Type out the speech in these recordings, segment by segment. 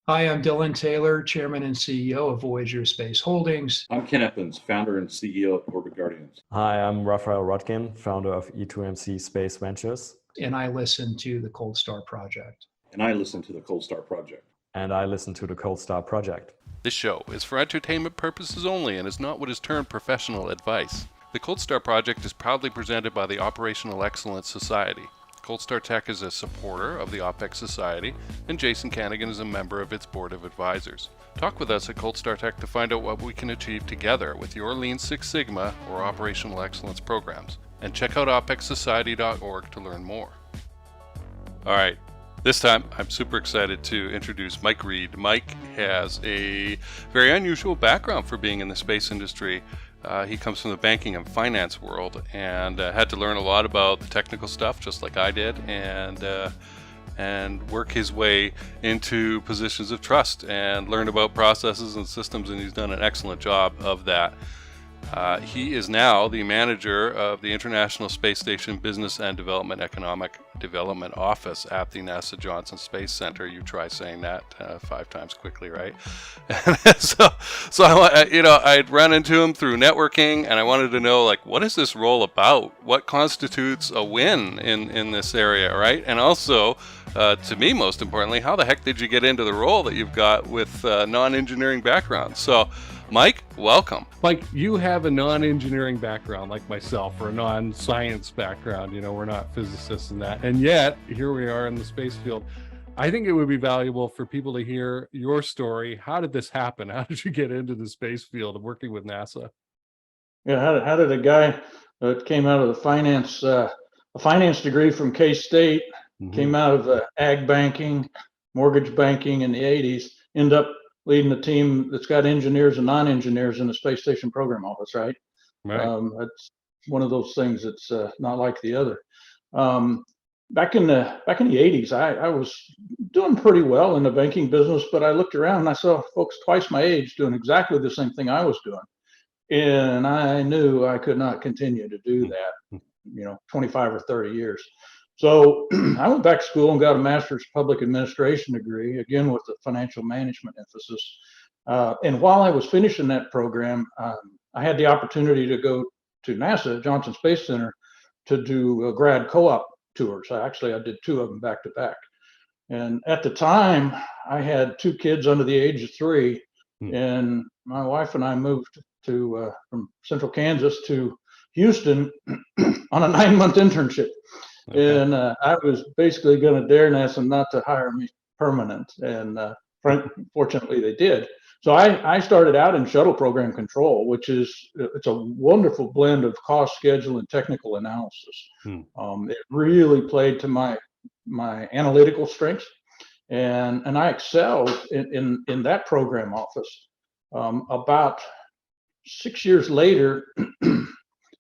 Hi, I'm Dylan Taylor, Chairman and CEO of Voyager Space Holdings. I'm Ken Eppins, founder and CEO of Orbit Guardians. Hi, I'm Raphael Rodkin, founder of E2MC Space Ventures. And I listen to the Cold Star Project. And I listen to the Cold Star Project. And I listen to the Cold Star Project. This show is for entertainment purposes only and is not what is termed professional advice. The Cold Star Project is proudly presented by the Operational Excellence Society. Cold Star Tech is a supporter of the OPEX Society, and Jason Kanigan is a member of its board of advisors. Talk with us at Cold Star Tech to find out what we can achieve together with your Lean Six Sigma or Operational Excellence programs. And check out opexsociety.org to learn more. All right. This time, I'm super excited to introduce Mike Reed. Mike has a very unusual background for being in the space industry. He comes from the banking and finance world and had to learn a lot about the technical stuff, just like I did, and work his way into positions of trust and learn about processes and systems, and he's done an excellent job of that. He is now the manager of the International Space Station Business and Economic Development Office at the NASA Johnson Space Center. You try saying that 5 times quickly, right? so I'd run into him through networking, and I wanted to know, like, what is this role about? What constitutes a win in this area, right? And also, to me, most importantly, how the heck did you get into the role that you've got with non-engineering background? So, Mike, welcome. Mike, you have a non-engineering background like myself, or a non-science background. You know, we're not physicists and that. And yet, here we are in the space field. I think it would be valuable for people to hear your story. How did this happen? How did you get into the space field of working with NASA? Yeah, how did a guy that came out of the finance, a finance degree from K-State, came out of ag banking, mortgage banking in the 80s, end up leading a team that's got engineers and non-engineers in the space station program office, right? That's one of those things that's not like the other. Back in the 80s, I was doing pretty well in the banking business, but I looked around and I saw folks twice my age doing exactly the same thing I was doing. And I knew I could not continue to do that, 25 or 30 years. So I went back to school and got a master's public administration degree, again with a financial management emphasis. And while I was finishing that program, I had the opportunity to go to NASA, Johnson Space Center, to do grad co-op tours. I did 2 of them back to back. And at the time, I had 2 kids under the age of 3, and my wife and I moved to from Central Kansas to Houston on a 9-month internship. Okay. And I was basically going to dare NASA not to hire me permanent, and fortunately they did. So I started out in shuttle program control, which it's a wonderful blend of cost, schedule, and technical analysis. It really played to my analytical strengths, and I excelled in that program office. About 6 years later,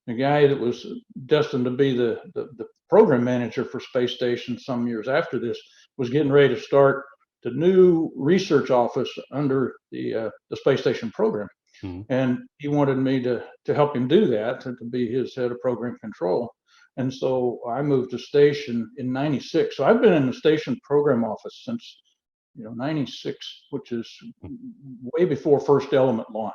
the guy that was destined to be the program manager for space station some years after this was getting ready to start the new research office under the space station program. And he wanted me to help him do that, and to be his head of program control. And so I moved to station in 96. So I've been in the station program office since 96, which is way before first element launch.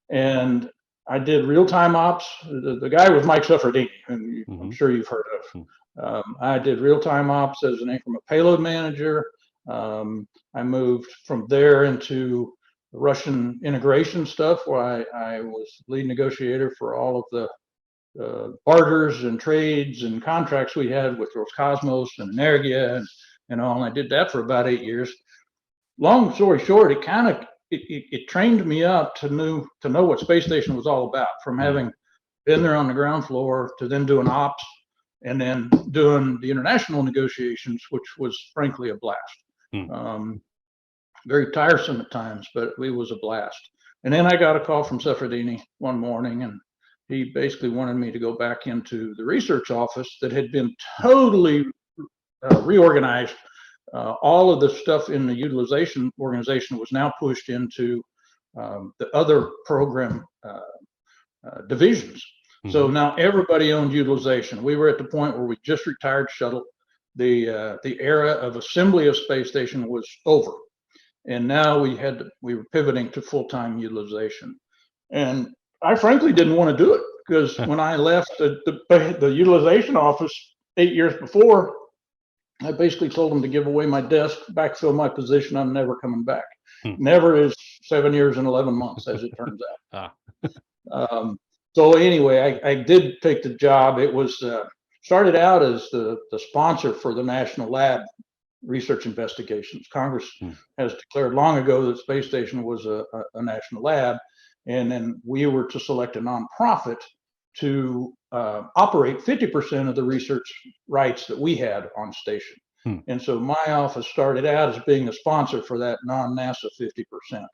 And I did real-time ops. The guy was Mike Suffredini, who I'm sure you've heard of. I did real-time ops as an increment payload manager. I moved from there into the Russian integration stuff, where I was lead negotiator for all of the barters and trades and contracts we had with Roscosmos and Energia and all. And I did that for about 8 years. Long story short, it trained me up to know what space station was all about, from having been there on the ground floor to then doing ops and then doing the international negotiations, which was frankly a blast. Very tiresome at times, but it was a blast. And then I got a call from Suffredini one morning, and he basically wanted me to go back into the research office that had been totally reorganized. All of the stuff in the utilization organization was now pushed into the other program divisions. So now everybody owned utilization. We were at the point where we just retired shuttle. The era of assembly of space station was over. and now we were pivoting to full-time utilization. And I frankly didn't want to do it, because when I left the utilization office 8 years before, I basically told them to give away my desk, backfill my position. I'm never coming back. Never is 7 years and 11 months, as it turns out. So anyway, I did take the job. It was started out as the sponsor for the National Lab research investigations. Congress has declared long ago that space station was a national lab, and then we were to select a nonprofit to operate 50% of the research rights that we had on station. And so my office started out as being a sponsor for that non-NASA 50%.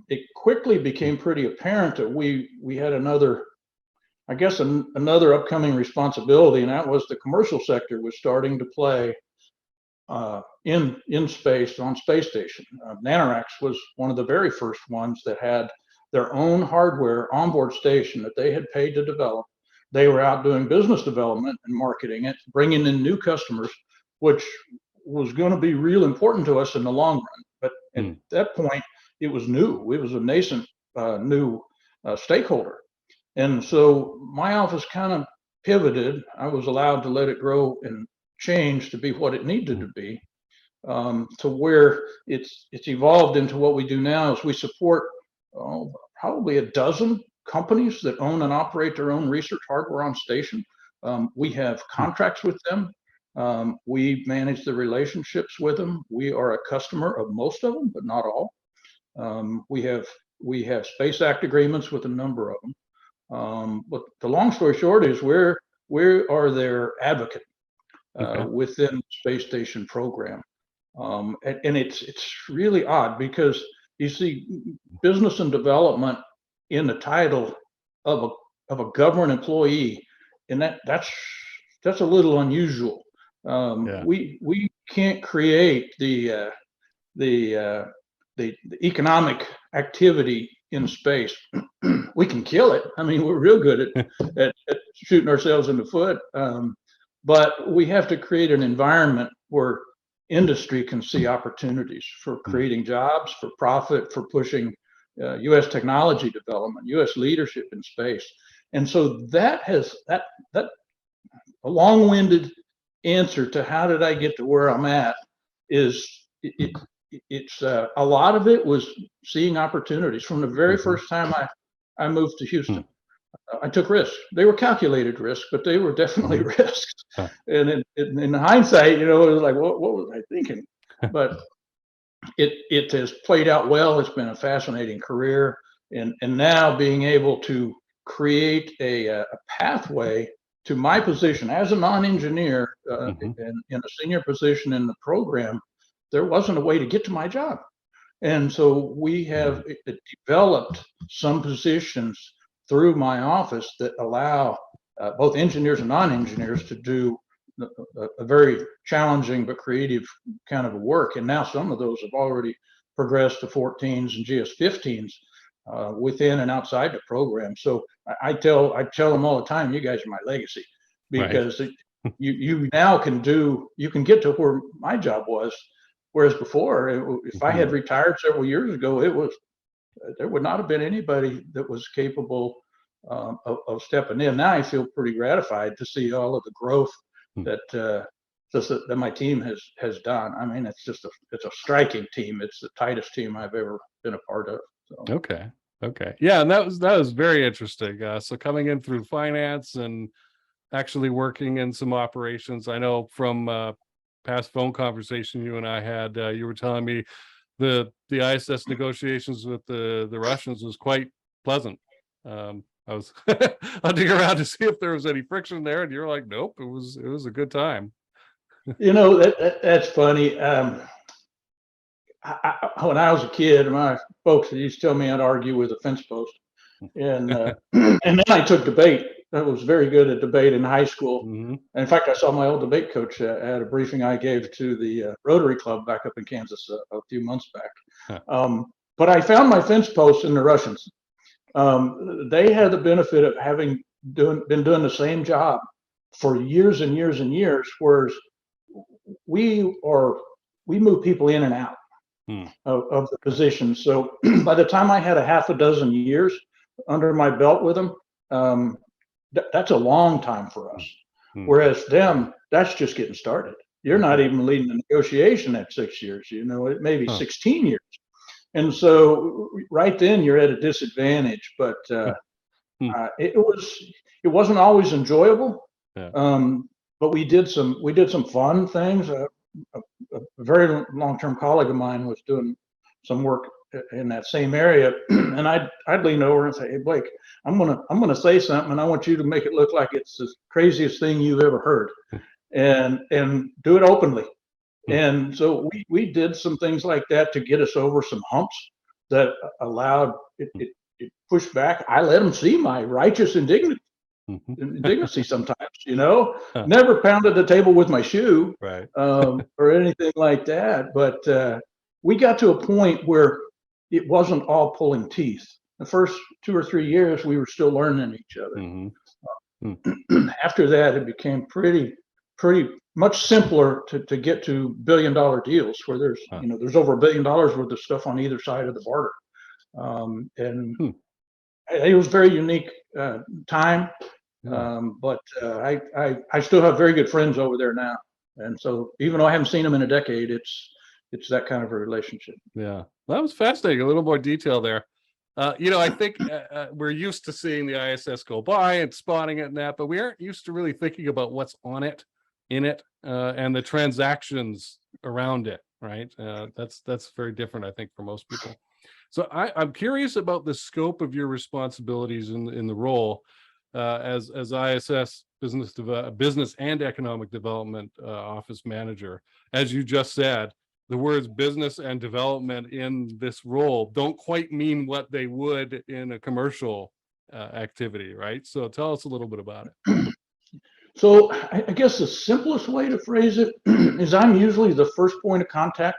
It quickly became pretty apparent that we had another, I guess, another upcoming responsibility, and that was the commercial sector was starting to play in space, on space station. Nanoracks was one of the very first ones that had their own hardware onboard station that they had paid to develop. They were out doing business development and marketing it, bringing in new customers, which was going to be real important to us in the long run. But at that point, it was new. It was a nascent new stakeholder. And so my office kind of pivoted. I was allowed to let it grow and change to be what it needed to be, to where it's evolved into what we do now is we support probably a dozen companies that own and operate their own research hardware on station. We have contracts with them. We manage the relationships with them. We are a customer of most of them, but not all. We have Space Act agreements with a number of them. But the long story short is we are their advocate within the space station program. And it's really odd because you see business and development in the title of a government employee, and that's a little unusual. We can't create the economic activity in space. We can kill it. I mean, we're real good at shooting ourselves in the foot. But we have to create an environment where industry can see opportunities for creating jobs, for profit, for pushing U.S. technology development, U.S. leadership in space. And so that a long-winded answer to how did I get to where I'm at is it's a lot of it was seeing opportunities. From the very first time I moved to Houston, I took risks. They were calculated risks, but they were definitely risks. And in hindsight, it was like, what was I thinking? But it has played out well. It's been a fascinating career, and now being able to create a pathway to my position as a non-engineer in a senior position in the program, there wasn't a way to get to my job. And so we have developed some positions through my office that allow both engineers and non-engineers to do a very challenging but creative kind of work. And now some of those have already progressed to 14s and GS15s within and outside the program. So I tell them all the time, you guys are my legacy, because you now can get to where my job was. Whereas before, if I had retired several years ago, there would not have been anybody that was capable of stepping in. Now I feel pretty gratified to see all of the growth that my team has done. I mean, it's a striking team. It's the tightest team I've ever been a part of. So. Okay. Yeah, and that was very interesting. So coming in through finance and actually working in some operations, I know from past phone conversation you and I had, you were telling me the ISS negotiations with the Russians was quite pleasant. I was hunting around to see if there was any friction there, and you're like, nope, it was a good time. That's funny. When I was a kid, my folks used to tell me I'd argue with a fence post, and and then I took debate. I was very good at debate in high school. In fact, I saw my old debate coach at a briefing I gave to the Rotary Club back up in Kansas a few months back. But I found my fence posts in the Russians. They had the benefit of having been doing the same job for years and years and years, whereas we move people in and out. of the position. So by the time I had a half a dozen years under my belt with them, that's a long time for us. Whereas them, that's just getting started. You're not even leading the negotiation at 6 years, it may be 16 years. And so right then you're at a disadvantage, but it wasn't always enjoyable. But we did some fun things. A very long-term colleague of mine was doing some work in that same area, and I'd lean over and say, "Hey, Blake, I'm gonna say something, and I want you to make it look like it's the craziest thing you've ever heard, and do it openly." And so we did some things like that to get us over some humps that allowed it pushed back. I let them see my righteous indignity sometimes, never pounded the table with my shoe, Right. or anything like that. But we got to a point where it wasn't all pulling teeth. The first 2 or 3 years, we were still learning each other. After that, it became pretty much simpler to get to billion-dollar deals where there's over $1 billion worth of stuff on either side of the border. It was very unique time. But I still have very good friends over there now, and so even though I haven't seen them in a decade, it's that kind of a relationship. Yeah, that was fascinating. A little more detail there. I think we're used to seeing the ISS go by and spotting it and that, but we aren't used to really thinking about what's on it, in it, and the transactions around it. Right? That's very different, I think, for most people. So I'm curious about the scope of your responsibilities in the role. As ISS business and economic development office manager. As you just said, the words business and development in this role don't quite mean what they would in a commercial activity, right? So tell us a little bit about it. So I guess the simplest way to phrase it is I'm usually the first point of contact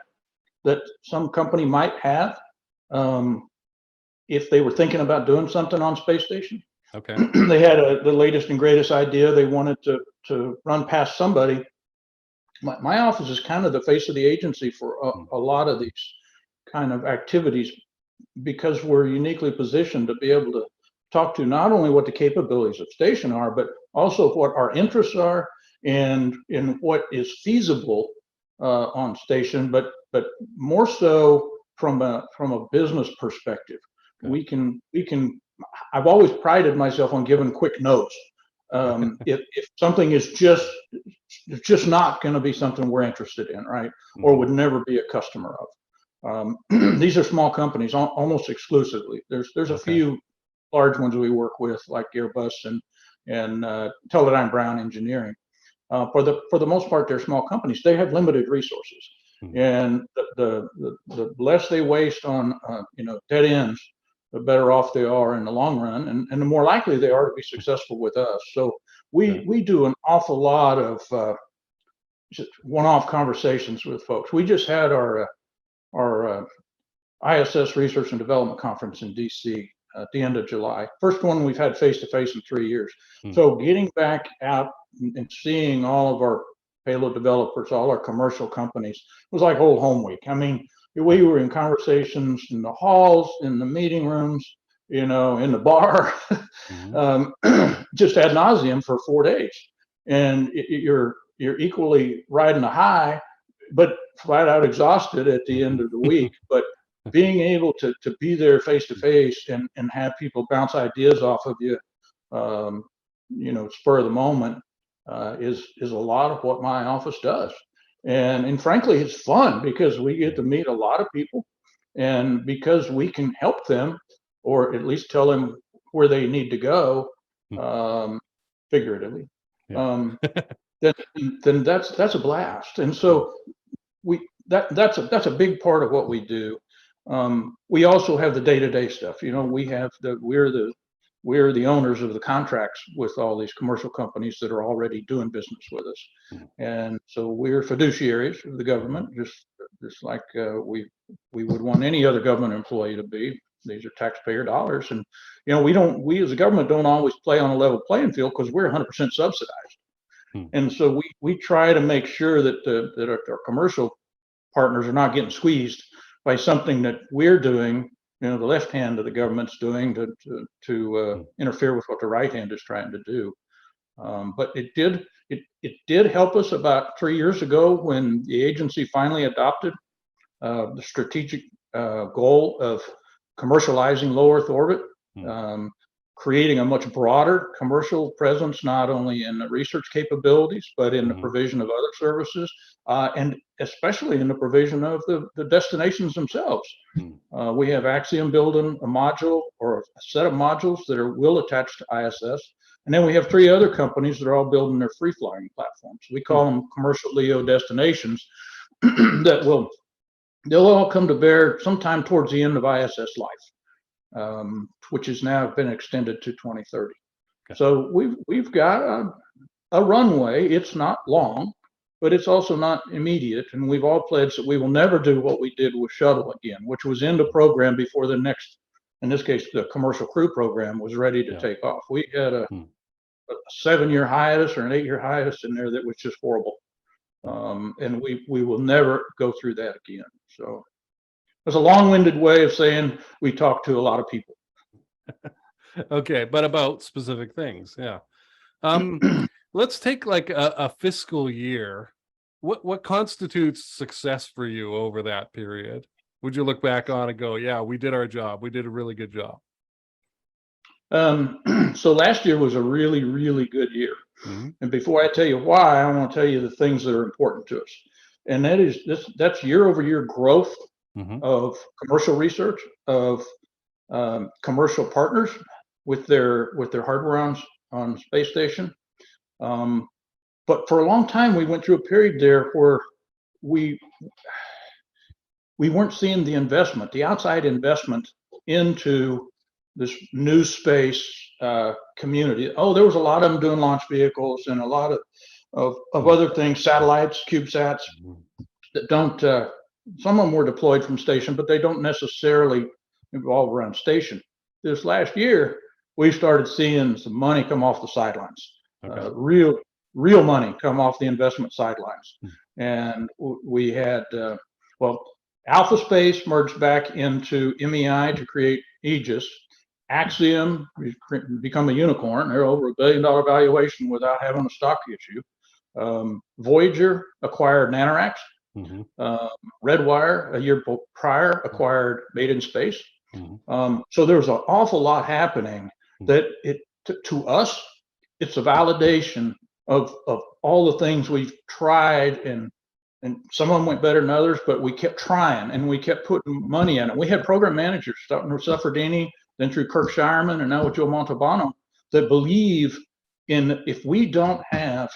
that some company might have if they were thinking about doing something on space station. Okay. They had the latest and greatest idea. They wanted to run past somebody. My office is kind of the face of the agency for a lot of these kind of activities because we're uniquely positioned to be able to talk to not only what the capabilities of station are, but also what our interests are and what is feasible on station, but more so from a business perspective. Okay. We can. I've always prided myself on giving quick no's. If something is just not going to be something we're interested in, right, or would never be a customer of. These are small companies, almost exclusively. There's a few large ones we work with, like Airbus and Teledyne Brown Engineering. For the most part, they're small companies. They have limited resources, and the less they waste on dead ends, the better off they are in the long run, and the more likely they are to be successful with us. So we do an awful lot of just one-off conversations with folks. We just had our ISS Research and Development Conference in DC at the end of July. First one we've had face-to-face in 3 years. So getting back out and seeing all of our payload developers, all our commercial companies, was like old home week. I mean, we were in conversations in the halls, in the meeting rooms, in the bar, just ad nauseum for 4 days. And you're equally riding a high, but flat out exhausted at the end of the week. But being able to be there face to face and have people bounce ideas off of you, spur of the moment, is a lot of what my office does. And frankly, it's fun because we get to meet a lot of people, and because we can help them, or at least tell them where they need to go, figuratively. Then that's a blast. And so that's a big part of what we do. We also have the day-to-day stuff. We're the owners of the contracts with all these commercial companies that are already doing business with us, and so we're fiduciaries of the government, just like we would want any other government employee to be. These are taxpayer dollars, and we as a government don't always play on a level playing field because we're 100% subsidized, and so we try to make sure that our commercial partners are not getting squeezed by something that we're doing, the left hand of the government's doing to interfere with what the right hand is trying to do. But it did help us about 3 years ago when the agency finally adopted the strategic goal of commercializing low Earth orbit, creating a much broader commercial presence, not only in the research capabilities, but in the provision of other services, and especially in the provision of the destinations themselves. We have Axiom building a module or a set of modules that will attach to ISS. And then we have 3 other companies that are all building their free-flying platforms. We call them commercial LEO destinations they'll all come to bear sometime towards the end of ISS life, which has now been extended to 2030. Okay. So we've got a runway. It's not long, but it's also not immediate. And we've all pledged that we will never do what we did with shuttle again, which was in the program before the next, in this case, the commercial crew program was ready to take off. We had a 7-year hiatus or an 8-year hiatus in there that was just horrible. And we will never go through that again. So it's a long-winded way of saying we talk to a lot of people. Okay, but about specific things, yeah. Let's take like a fiscal year. What constitutes success for you over that period? Would you look back on and go, yeah, we did our job. We did a really good job. So last year was a really, really good year. And before I tell you why, I want to tell you the things that are important to us. And that's year-over-year growth of commercial research, of commercial partners with their hardware on space station. But for a long time, we went through a period there where we weren't seeing the investment, the outside investment into this new space community. Oh, there was a lot of them doing launch vehicles and a lot of other things, satellites, CubeSats that don't, some of them were deployed from station, but they don't necessarily involve around station. This last year, we started seeing some money come off the sidelines, real money come off the investment sidelines. And we had, Alpha Space merged back into MEI to create Aegis. Axiom become a unicorn. They're over $1 billion valuation without having a stock issue. Voyager acquired Nanoracks. Redwire a year prior acquired Made in Space. So there's an awful lot happening that to us, it's a validation of all the things we've tried, and some of them went better than others, but we kept trying and we kept putting money in it. We had program managers starting with Suffredini, then through Kirk Shireman, and now with Joe Montalbano, that believe in, if we don't have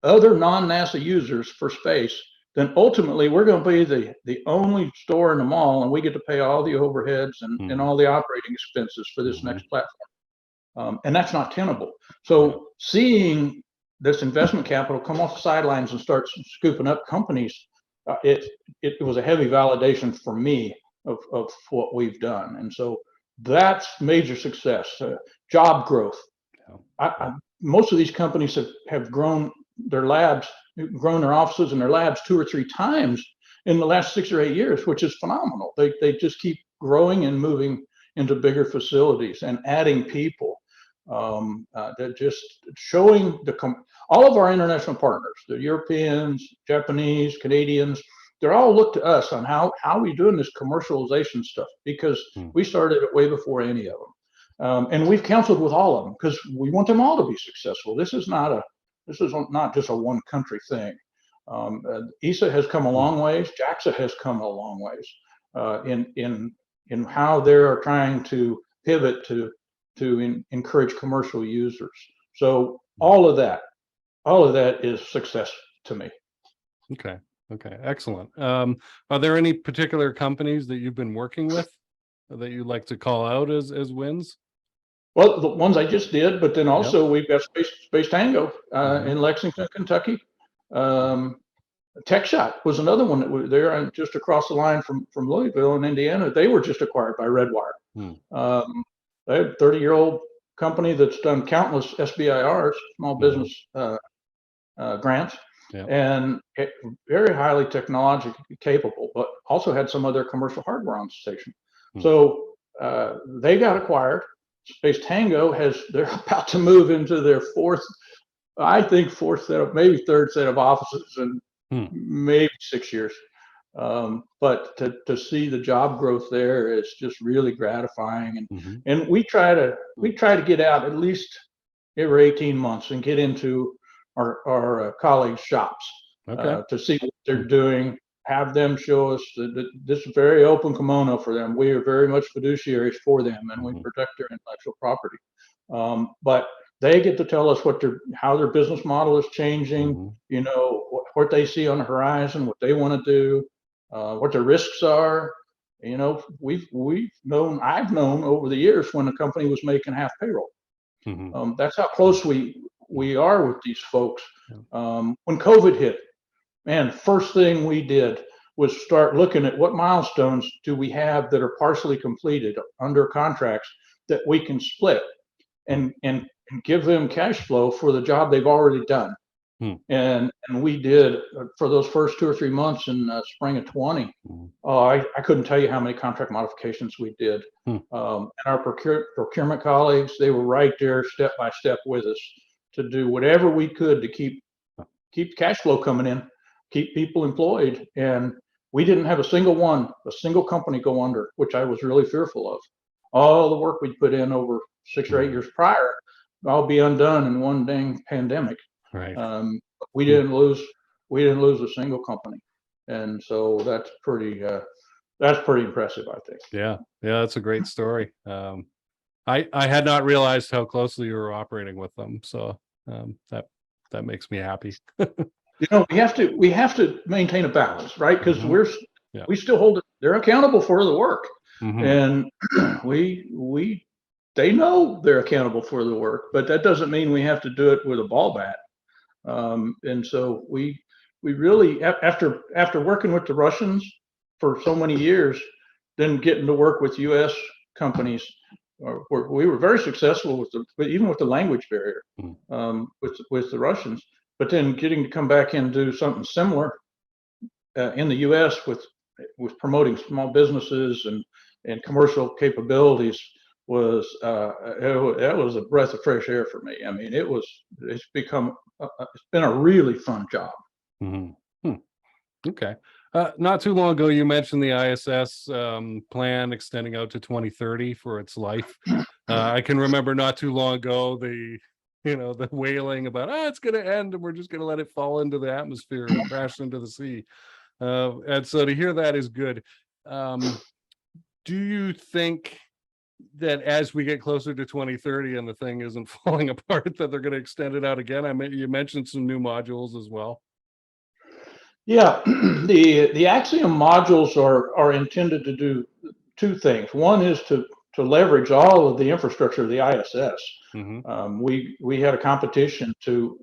other non-NASA users for space, then ultimately we're going to be the only store in the mall, and we get to pay all the overheads and all the operating expenses for this next platform. And that's not tenable. So seeing this investment capital come off the sidelines and start scooping up companies, it was a heavy validation for me of what we've done. And so that's major success. Job growth. Most of these companies have grown their labs, grown their offices and their labs 2 or 3 times in the last 6 or 8 years, which is phenomenal. They just keep growing and moving into bigger facilities and adding people. They're just showing all of our international partners, the Europeans, Japanese, Canadians, they're all look to us on how are we doing this commercialization stuff, because we started it way before any of them. And we've counseled with all of them because we want them all to be successful. This is not just a one country thing. ESA has come a long ways. JAXA has come a long ways in how they are trying to pivot to encourage commercial users. So all of that is success to me. Okay, excellent. Are there any particular companies that you've been working with that you'd like to call out as wins? Well, the ones I just did, but then also we've got Space Tango in Lexington, Kentucky. TechShot was another one that was there and just across the line from Louisville in Indiana. They were just acquired by Redwire. They had a 30-year-old company that's done countless SBIRs, small business grants, and very highly technologically capable, but also had some of their commercial hardware on the station. Hmm. So they got acquired. Space Tango they're about to move into their fourth set of, maybe third set of offices in maybe 6 years. But to see the job growth there is just really gratifying. And we try to get out at least every 18 months and get into our colleagues' shops to see what they're doing, have them show us that this is very open kimono for them. We are very much fiduciaries for them, and we protect their intellectual property. But they get to tell us how their business model is changing, you know, what they see on the horizon, what they want to do, what their risks are. You know, I've known over the years when a company was making half payroll. That's how close we are with these folks. When COVID hit, man, first thing we did was start looking at what milestones do we have that are partially completed under contracts that we can split and give them cash flow for the job they've already done. And we did for those first 2 or 3 months in spring of 20. I couldn't tell you how many contract modifications we did. And our procurement colleagues, they were right there step by step with us to do whatever we could to keep cash flow coming in, keep people employed. And we didn't have a single company go under, which I was really fearful of. All the work we'd put in over 6 or 8 years prior, all be undone in one dang pandemic. Right. We didn't lose a single company, and so that's pretty impressive, I think. Yeah, that's a great story. I had not realized how closely you were operating with them, so that makes me happy. You know, we have to maintain a balance, right? Because we still hold it. They're accountable for the work, and they know they're accountable for the work, but that doesn't mean we have to do it with a ball bat. And so we really, after working with the Russians for so many years, then getting to work with U.S. companies, we were very successful even with the language barrier with the Russians. But then getting to come back and do something similar in the U.S. with promoting small businesses and commercial capabilities was that was a breath of fresh air for me. I mean, it's been a really fun job. Okay. Not too long ago, you mentioned the ISS plan extending out to 2030 for its life. I can remember not too long ago the wailing about it's going to end and we're just going to let it fall into the atmosphere and crash into the sea. And so to hear that is good. Do you think that as we get closer to 2030 and the thing isn't falling apart, that they're going to extend it out again? I mean, you mentioned some new modules as well. Yeah, the Axiom modules are intended to do two things. One is to leverage all of the infrastructure of the ISS. We had a competition to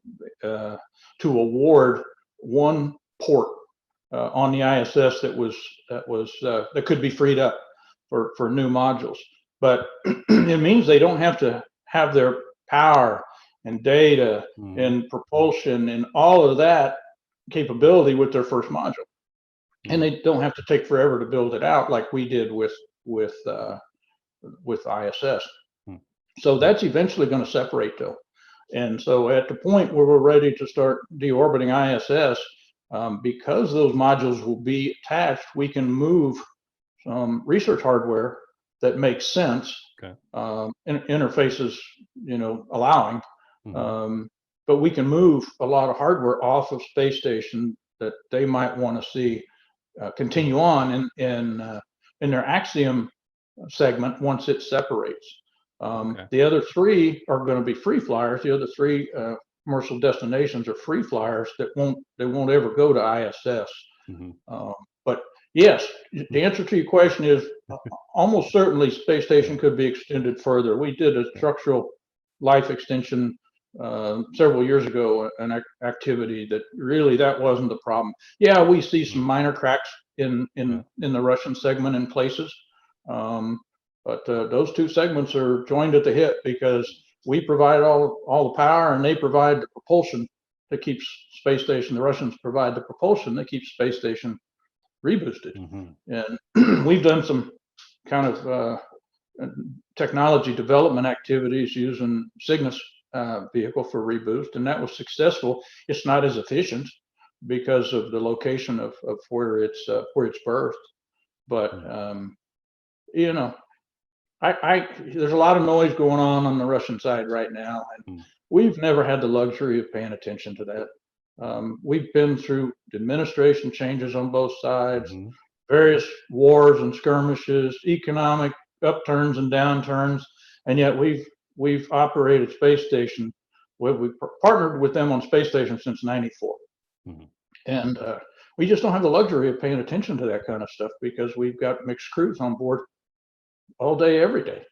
award one port on the ISS that could be freed up for new modules. But it means they don't have to have their power and data and propulsion and all of that capability with their first module, and they don't have to take forever to build it out like we did with ISS. So that's eventually going to separate though, and so at the point where we're ready to start deorbiting ISS, because those modules will be attached, we can move some research hardware that makes sense, interfaces, allowing. But we can move a lot of hardware off of space station that they might want to see continue on in their Axiom segment once it separates. The other three are going to be free flyers. The other three commercial destinations are free flyers that won't ever go to ISS. But yes, the answer to your question is almost certainly space station could be extended further. We did a structural life extension several years ago, an activity that wasn't the problem. Yeah, we see some minor cracks in the Russian segment in places, but those two segments are joined at the hip because we provide all the power and they provide the propulsion that keeps space station. The Russians provide the propulsion that keeps space station reboosted. Mhm. And we've done some kind of technology development activities using Cygnus vehicle for reboost, and that was successful. It's not as efficient because of the location of where it's birthed, but you know, there's a lot of noise going on the Russian side right now, and we've never had the luxury of paying attention to that. We've been through administration changes on both sides, various wars and skirmishes, economic upturns and downturns, and yet we've operated space station. We've partnered with them on space station since '94, and we just don't have the luxury of paying attention to that kind of stuff because we've got mixed crews on board all day, every day.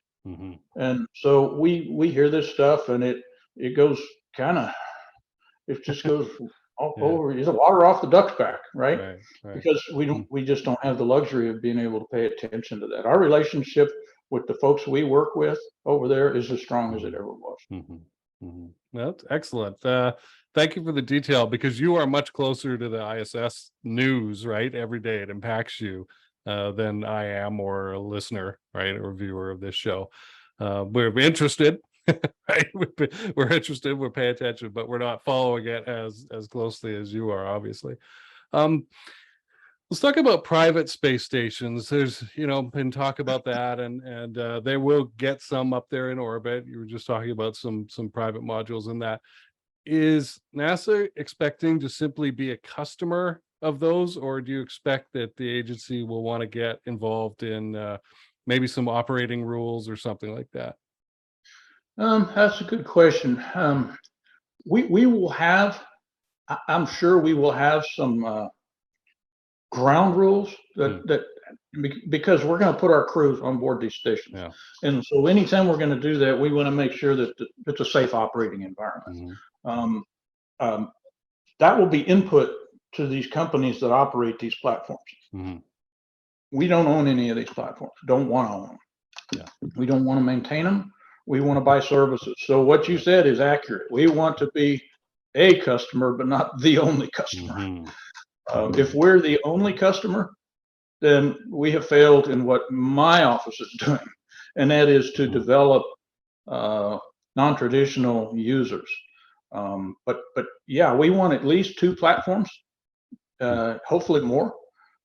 And so we hear this stuff, and it goes it just goes all over. It's water off the duck's back, right? Because we just don't have the luxury of being able to pay attention to that. Our relationship with the folks we work with over there is as strong as it ever was. That's excellent. Thank you for the detail, because you are much closer to the ISS news, right? Every day it impacts you than I am, or a listener, right, or viewer of this show. We're interested, right? We're interested, we're paying attention, but we're not following it as closely as you are, obviously. Let's talk about private space stations. There's, been talk about that, and they will get some up there in orbit. You were just talking about some private modules in that. Is NASA expecting to simply be a customer of those, or do you expect that the agency will want to get involved in maybe some operating rules or something like that? That's a good question. We will have, I'm sure we will have some ground rules that because we're going to put our crews on board these stations. And so anytime we're going to do that, we want to make sure that it's a safe operating environment. That will be input to these companies that operate these platforms. We don't own any of these platforms, don't want to own them. We don't want to maintain them. We want to buy services. So what you said is accurate. We want to be a customer, but not the only customer. If we're the only customer, then we have failed in what my office is doing, and that is to develop non-traditional users. But yeah, we want at least 2 platforms, hopefully more.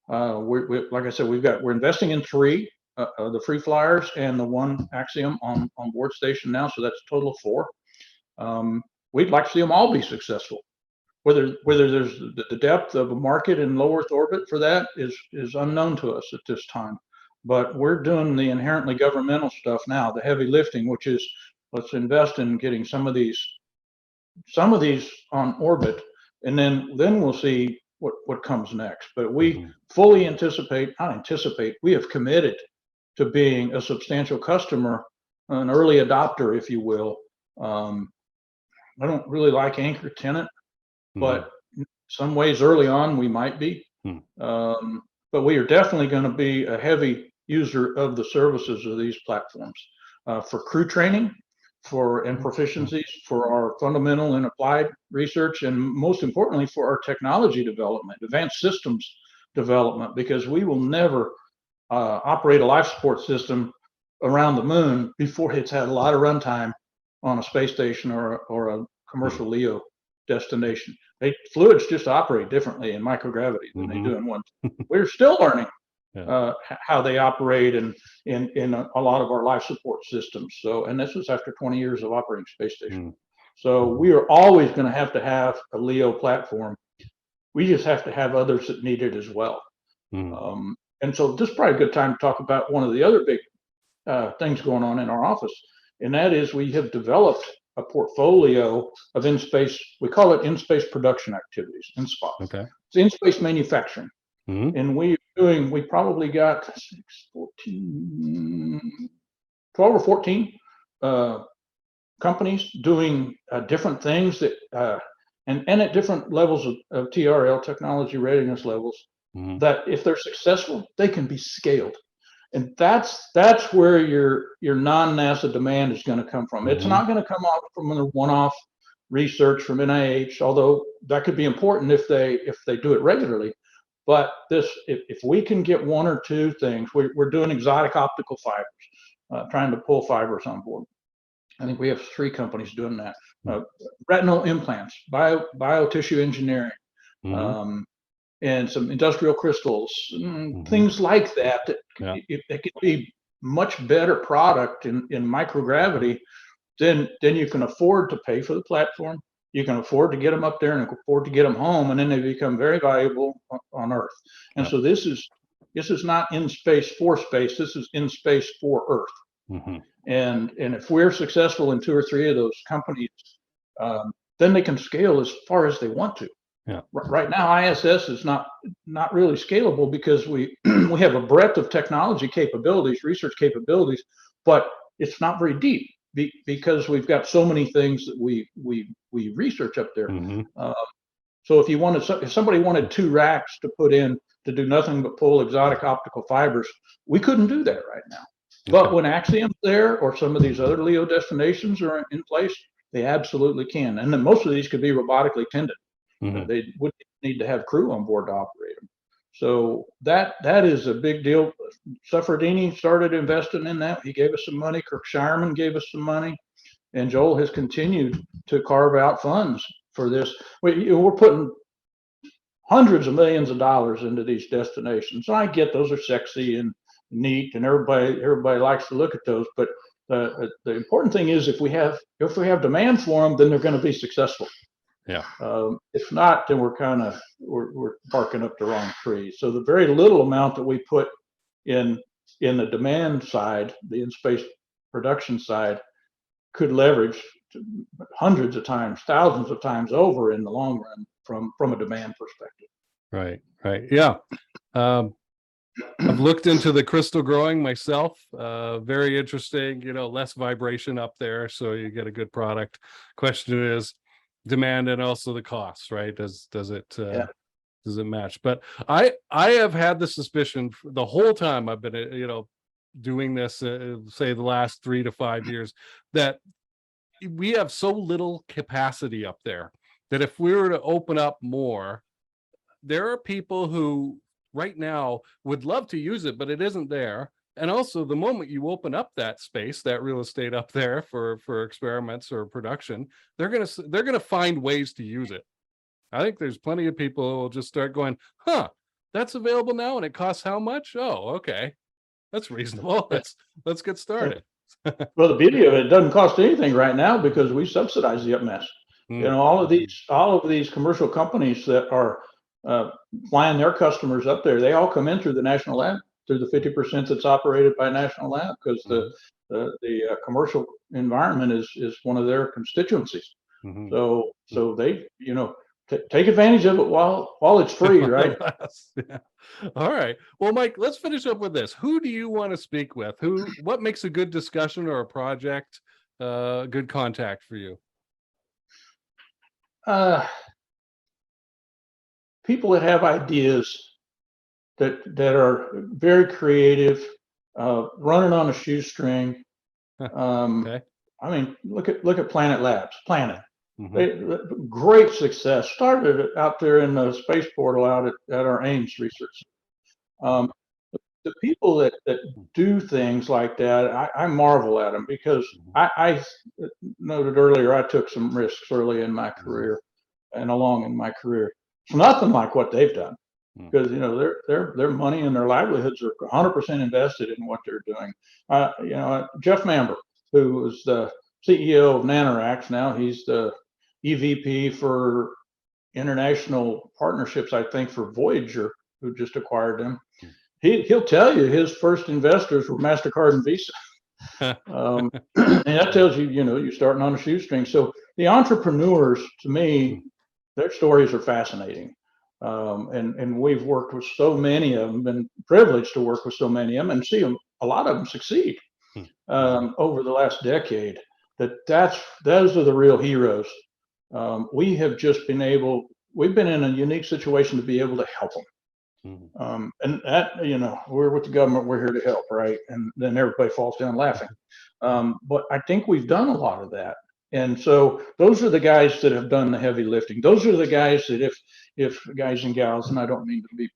Like I said, we're investing in 3, the free flyers and the 1 Axiom on board station now, so that's a total of 4. We'd like to see them all be successful. Whether there's the depth of a market in low Earth orbit for that is unknown to us at this time. But we're doing the inherently governmental stuff now, the heavy lifting, which is let's invest in getting some of these on orbit, and then we'll see what comes next. But we fully we have committed to being a substantial customer, an early adopter, if you will. I don't really like anchor tenant, but some ways early on we might be. But we are definitely going to be a heavy user of the services of these platforms for crew training, and proficiencies, for our fundamental and applied research, and most importantly for our technology development, advanced systems development, because we will never operate a life support system around the moon before it's had a lot of runtime on a space station or a commercial LEO destination. Fluids just operate differently in microgravity than they do in one. We're still learning how they operate in a lot of our life support systems. So, and this was after 20 years of operating space station. So we are always going to have a LEO platform. We just have to have others that need it as well. And so this is probably a good time to talk about one of the other big things going on in our office, and that is we have developed a portfolio of in-space, we call it in-space production activities, InSPA. It's in-space manufacturing. And we probably got 12 or 14 companies doing different things that, and at different levels of TRL, technology readiness levels, that if they're successful, they can be scaled. And that's where your non-NASA demand is going to come from. It's not going to come out from a one-off research from NIH, although that could be important if they do it regularly. But if we can get one or two things, we're doing exotic optical fibers, trying to pull fibers on board. I think we have 3 companies doing that. Retinal implants, biotissue engineering, and some industrial crystals, things like that. It could be much better product in microgravity, then you can afford to pay for the platform. You can afford to get them up there and afford to get them home, and then they become very valuable on Earth. And so this is not in space for space. This is in space for Earth. And if we're successful in 2 or 3 of those companies, then they can scale as far as they want to. Right now, ISS is not really scalable because we have a breadth of technology capabilities, research capabilities, but it's not very deep because we've got so many things that we research up there. So if somebody wanted 2 racks to put in to do nothing but pull exotic optical fibers, we couldn't do that right now. But when Axiom's there or some of these other LEO destinations are in place, they absolutely can. And then most of these could be robotically tended. They wouldn't need to have crew on board to operate them. So that is a big deal. Suffredini started investing in that. He gave us some money. Kirk Shireman gave us some money. And Joel has continued to carve out funds for this. We're putting hundreds of millions of dollars into these destinations. And I get those are sexy and neat, and everybody likes to look at those. But the important thing is if we have demand for them, then they're going to be successful. If not, then we're barking up the wrong tree. So the very little amount that we put in the demand side, the in-space production side, could leverage hundreds of times, thousands of times over in the long run from a demand perspective. Right. Yeah. I've looked into the crystal growing myself. Very interesting, less vibration up there, so you get a good product. Question is demand and also the cost, right? Does it match? But I have had the suspicion the whole time I've been doing this, say the last 3 to 5 years, that we have so little capacity up there that if we were to open up more, there are people who right now would love to use it, but it isn't there. And also, the moment you open up that space, that real estate up there for experiments or production, they're gonna find ways to use it. I think there's plenty of people who will just start going, that's available now and it costs how much? Oh, okay, that's reasonable. Let's get started. Well, the beauty of it doesn't cost anything right now because we subsidize the up mess. All of these commercial companies that are flying their customers up there, they all come in through the national lab, through the 50% that's operated by national lab, because the commercial environment is one of their constituencies. So they take advantage of it while it's free, right? All right. Well, Mike, let's finish up with this. Who do you want to speak with? What makes a good discussion or a project good contact for you? People that have ideas that are very creative, running on a shoestring. Okay. I mean, look at Planet Labs. Great success. Started out there in the space portal out at our Ames research. The people that do things like that, I marvel at them because I noted earlier I took some risks early in my career and along in my career. It's nothing like what they've done because their money and their livelihoods are 100% invested in what they're doing. Jeff Mamber, who was the CEO of Nanoracks, now he's the EVP for international partnerships, I think, for Voyager, who just acquired them. He'll tell you his first investors were MasterCard and Visa. And that tells you, you're starting on a shoestring. So the entrepreneurs, to me, their stories are fascinating. And we've worked with so many of them, been privileged to work with so many of them and see a lot of them succeed over the last decade. Those are the real heroes. We have just we've been in a unique situation to be able to help them. And that, we're with the government, we're here to help, right? And then everybody falls down laughing. But I think we've done a lot of that. And so those are the guys that have done the heavy lifting. Those are the guys that if guys and gals, and I don't mean to be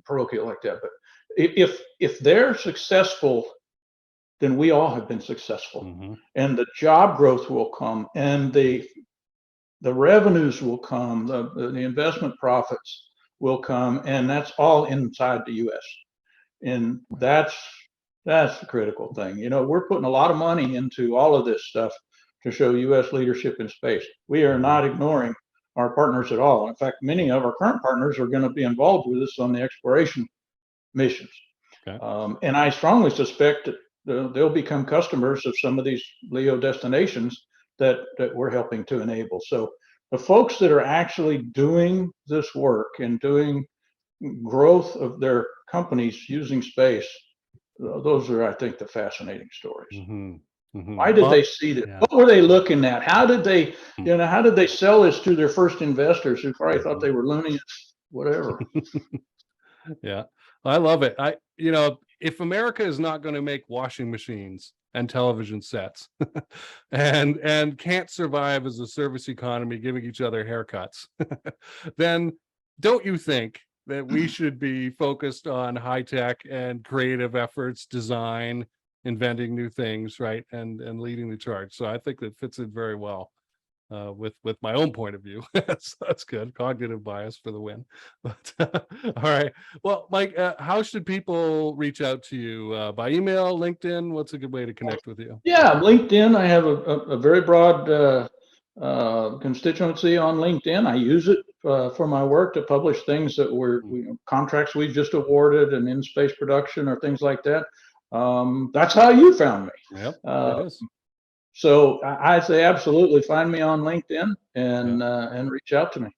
parochial like that, but if they're successful, then we all have been successful, and the job growth will come, and the revenues will come, the investment profits will come, and that's all inside the U.S. And that's the critical thing. You know, we're putting a lot of money into all of this stuff to show U.S. leadership in space. We are not ignoring our partners at all. In fact, many of our current partners are going to be involved with us on the exploration missions. Okay. And I strongly suspect that they'll become customers of some of these LEO destinations that we're helping to enable. So the folks that are actually doing this work and doing growth of their companies using space, those are, I think, the fascinating stories. Why did they see that? Yeah. What were they looking at? How did they, how did they sell this to their first investors who probably thought they were loony, whatever? Yeah, I love it. If America is not going to make washing machines and television sets and can't survive as a service economy giving each other haircuts, then don't you think that we should be focused on high tech and creative efforts, design, inventing new things, right, and leading the charge? So I think that fits in very well with my own point of view. So that's good. Cognitive bias for the win. But all right. Well, Mike, how should people reach out to you? By email, LinkedIn? What's a good way to connect with you? Yeah, LinkedIn. I have a very broad constituency on LinkedIn. I use it for my work to publish things that contracts we've just awarded and in space production or things like that. That's how you found me. Yep, it is. So I say absolutely find me on LinkedIn and reach out to me.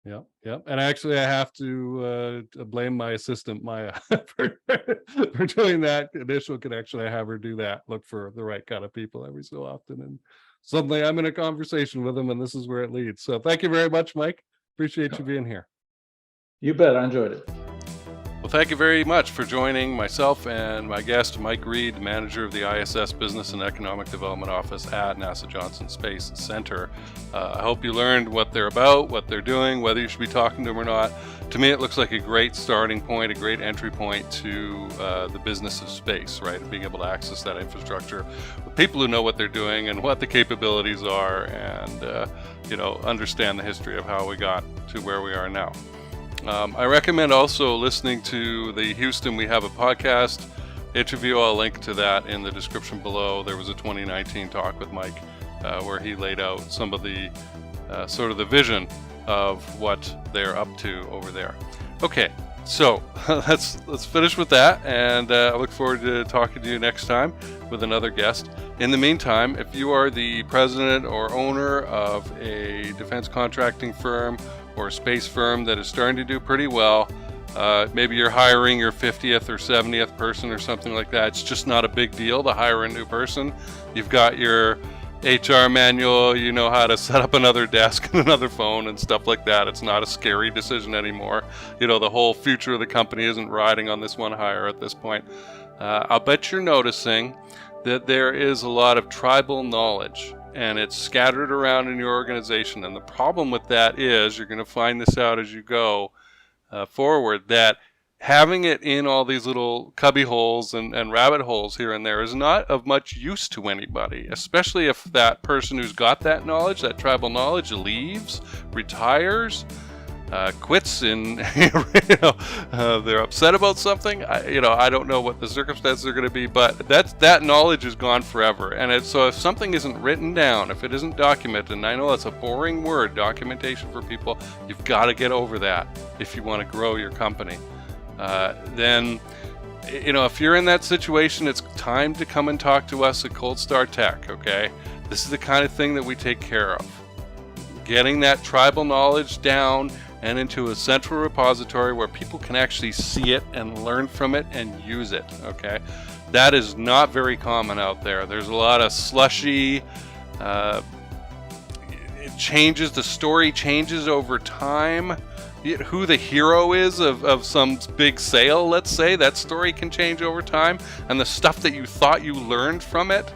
Yep. And actually, I have to blame my assistant Maya for doing that initial connection. I have her do that. Look for the right kind of people every so often, and suddenly I'm in a conversation with them, and this is where it leads. So thank you very much, Mike. Appreciate you being here. You bet. I enjoyed it. Well, thank you very much for joining myself and my guest, Mike Reed, manager of the ISS Business and Economic Development Office at NASA Johnson Space Center. I hope you learned what they're about, what they're doing, whether you should be talking to them or not. To me, it looks like a great starting point, a great entry point to the business of space, right? And being able to access that infrastructure with people who know what they're doing and what the capabilities are, and understand the history of how we got to where we are now. I recommend also listening to the Houston We Have a Podcast interview. I'll link to that in the description below. There was a 2019 talk with Mike where he laid out some of the sort of the vision of what they're up to over there. Okay, so let's finish with that, and I look forward to talking to you next time with another guest. In the meantime, if you are the president or owner of a defense contracting firm or a space firm that is starting to do pretty well, maybe you're hiring your 50th or 70th person or something like that. It's just not a big deal to hire a new person. You've got your HR manual, you know how to set up another desk and another phone and stuff like that. It's not a scary decision anymore. The whole future of the company isn't riding on this one hire at this point. I'll bet you're noticing that there is a lot of tribal knowledge, and it's scattered around in your organization. And the problem with that is, you're going to find this out as you go forward, that having it in all these little cubby holes and rabbit holes here and there is not of much use to anybody, especially if that person who's got that knowledge, that tribal knowledge, leaves, retires, quits, and they're upset about something. I don't know what the circumstances are going to be, but that knowledge is gone forever. And so if something isn't written down, if it isn't documented, and I know that's a boring word, documentation for people, you've got to get over that if you want to grow your company. Then if you're in that situation, it's time to come and talk to us at Cold Star Tech. Okay, this is the kind of thing that we take care of, getting that tribal knowledge down and into a central repository where people can actually see it and learn from it and use it. Okay, that is not very common out there. There's a lot of slushy, it changes, the story changes over time. Who the hero is of some big sale, let's say, that story can change over time, and the stuff that you thought you learned from it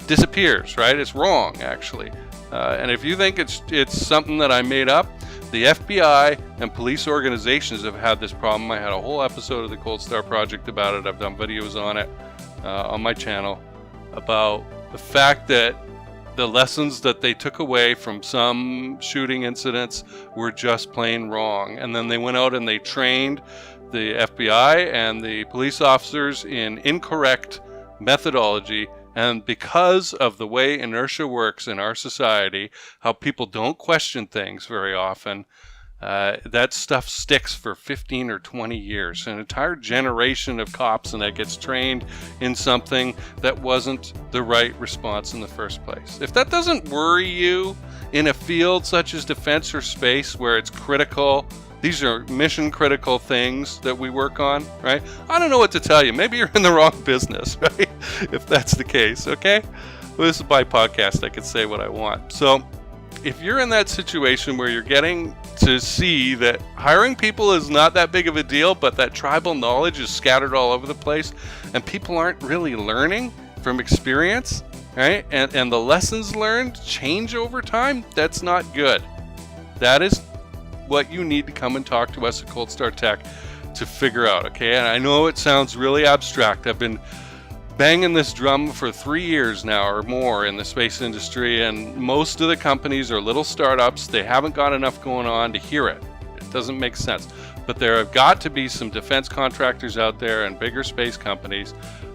disappears, right? It's wrong, actually. And if you think it's something that I made up, The FBI and police organizations have had this problem. I had a whole episode of the Cold Star Project about it. I've done videos on it on my channel about the fact that the lessons that they took away from some shooting incidents were just plain wrong. And then they went out and they trained the FBI and the police officers in incorrect methodology. And because of the way inertia works in our society, how people don't question things very often, that stuff sticks for 15 or 20 years. An entire generation of cops and that gets trained in something that wasn't the right response in the first place. If that doesn't worry you in a field such as defense or space where it's critical, these are mission critical things that we work on, right? I don't know what to tell you. Maybe you're in the wrong business, right? If that's the case, okay? Well, this is my podcast. I can say what I want. So if you're in that situation where you're getting to see that hiring people is not that big of a deal, but that tribal knowledge is scattered all over the place and people aren't really learning from experience, right? And the lessons learned change over time, that's not good. That is what you need to come and talk to us at Cold Star Tech to figure out, okay? And I know it sounds really abstract. I've been banging this drum for 3 years now or more in the space industry, and most of the companies are little startups. They haven't got enough going on to hear it. It doesn't make sense. But there have got to be some defense contractors out there and bigger space companies.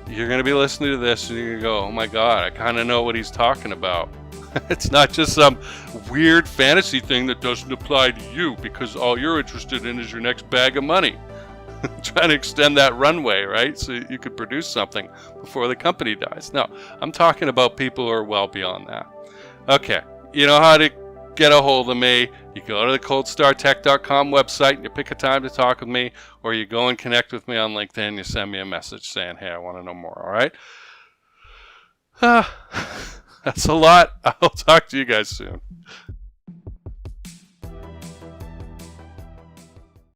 You're going to be listening to this and you're going to go, oh my God, I kind of know what he's talking about. It's not just some weird fantasy thing that doesn't apply to you because all you're interested in is your next bag of money. Trying to extend that runway, right? So you could produce something before the company dies. No, I'm talking about people who are well beyond that. Okay, you know how to get a hold of me. You go to the coldstartech.com website and you pick a time to talk with me, or you go and connect with me on LinkedIn. You send me a message saying, hey, I want to know more, all right? That's a lot. I'll talk to you guys soon.